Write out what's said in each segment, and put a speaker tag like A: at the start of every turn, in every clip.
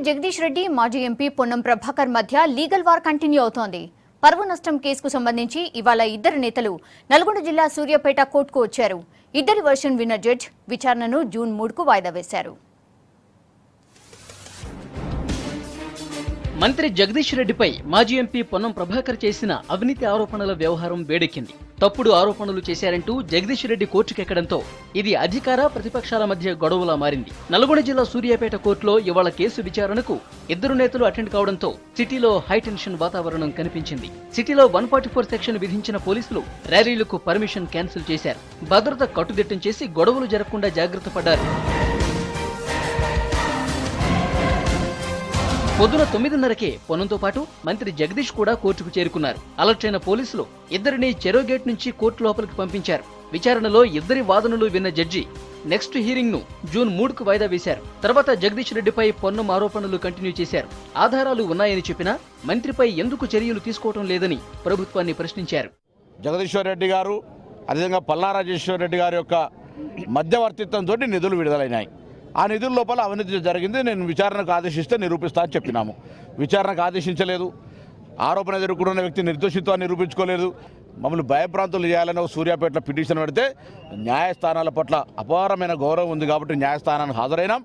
A: జగదీష్ రెడ్డి మాజీ ఎంపీ పొన్నం ప్రభాకర్ మధ్య legal war continue అవుతోంది. పరువు నష్టం కేసుకు సంబంధించి ఇవాళ ఇద్దరు నేతలు నల్గొండ జిల్లా సూర్యాపేట కోర్టుకు వచ్చారు. ఇద్దరి వర్షన్ విన్న జడ్జ్ విచారణను జూన్ 3కు వాయిదా వేశారు.
B: మంత్రి జగదీష్ రెడ్డిపై మాజీ ఎంపీ పొన్నం ప్రభాకర్ చేసిన అవినీతి ఆరోపణల వ్యవహారం వేడెక్కింది. తప్పుడు ఆరోపణలు చేశారంటూ జగదీష్ రెడ్డి కోర్టుకెక్కడంతో ఇది అధికార ప్రతిపక్షాల మధ్య గొడవలా మారింది. నల్గొండ జిల్లా సూర్యాపేట కోర్టులో ఇవాళ కేసు విచారణకు ఇద్దరు నేతలు అటెండ్ కావడంతో సిటీలో హైటెన్షన్ వాతావరణం కనిపించింది. సిటీలో 144 సెక్షన్ విధించిన పోలీసులు ర్యాలీలకు పర్మిషన్ క్యాన్సిల్ చేశారు. భద్రత కట్టుదిట్టం చేసి గొడవలు జరగకుండా జాగ్రత్త పడ్డారు. పొద్దున 9:30కే పొన్నంతో పాటు మంత్రి జగదీష్ కూడా కోర్టుకు చేరుకున్నారు. అలర్ట్ అయిన పోలీసులు ఇద్దరిని చెరో గేట్ నుంచి కోర్టు లోపలికి పంపించారు. విచారణలో ఇద్దరి వాదనలు విన్న జడ్జి నెక్స్ట్ హీరింగ్ ను జూన్ 3కు వాయిదా వేశారు. తర్వాత జగదీష్ రెడ్డిపై పొన్నం ఆరోపణలు కంటిన్యూ చేశారు. ఆధారాలు ఉన్నాయని చెప్పినా మంత్రిపై ఎందుకు చర్యలు తీసుకోవడం లేదని ప్రభుత్వాన్ని ప్రశ్నించారు.
C: జగదీశ్వర్ రెడ్డి గారు అదేవిధంగా పల్లా రాజేశ్వర్ రెడ్డి గారి యొక్క మధ్యవర్తిత్వంతో నిధులు విడుదలైనాయి. ఆ నిధుల లోపల అవినీతి జరిగింది. నేను విచారణకు ఆదేశిస్తే నిరూపిస్తా అని చెప్పినాము. విచారణకు ఆదేశించలేదు. ఆరోపణ ఎదుర్కొన్న వ్యక్తి నిర్దోషిత్వాన్ని నిరూపించుకోలేదు. మమ్మల్ని భయప్రాంతులు చేయాలని సూర్యాపేటలో పిటిషన్ పెడితే న్యాయస్థానాల పట్ల అపారమైన గౌరవం ఉంది కాబట్టి న్యాయస్థానానికి హాజరైనాం.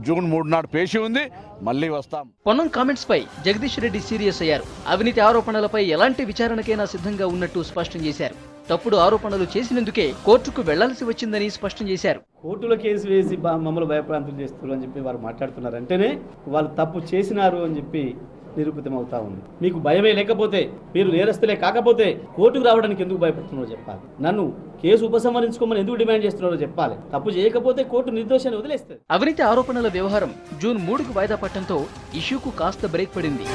C: జూన్ 3 నాడు పేషి ఉంది. మళ్ళీ వస్తాం.
B: పొన్నం కామెంట్స్ పై జగదీష్ రెడ్డి సీరియస్ అయ్యారు. అవినీతి ఆరోపణలపై ఎలాంటి విచారణకైనా సిద్ధంగా ఉన్నట్టు స్పష్టం చేశారు. తప్పుడు ఆరోపణలు చేసినందుకే కోర్టుకు వెళ్లాల్సి వచ్చిందని స్పష్టం చేశారు.
D: కోర్టులో కేసు వేసి మమ్మల్ని భయప్రాంతులు చేస్తున్నారు అని చెప్పి వారు మాట్లాడుతున్నారు. అంటేనే వాళ్ళు తప్పు చేసినారు అని చెప్పి నిరూపితం అవుతా ఉంది. మీకు భయమే లేకపోతే, మీరు నేరస్తులే కాకపోతే కోర్టుకు రావడానికి ఎందుకు భయపడుతున్నారో చెప్పాలి. నన్ను కేసు ఉపసంహరించుకోమని ఎందుకు డిమాండ్ చేస్తున్నారో చెప్పాలి. తప్పు చేయకపోతే కోర్టు నిర్దోషాన్ని వదిలేస్తుంది.
B: అవినీతి ఆరోపణల వ్యవహారం జూన్ 3కు వాయిదా పట్టడంతో ఇష్యూకు కాస్త బ్రేక్ పడింది.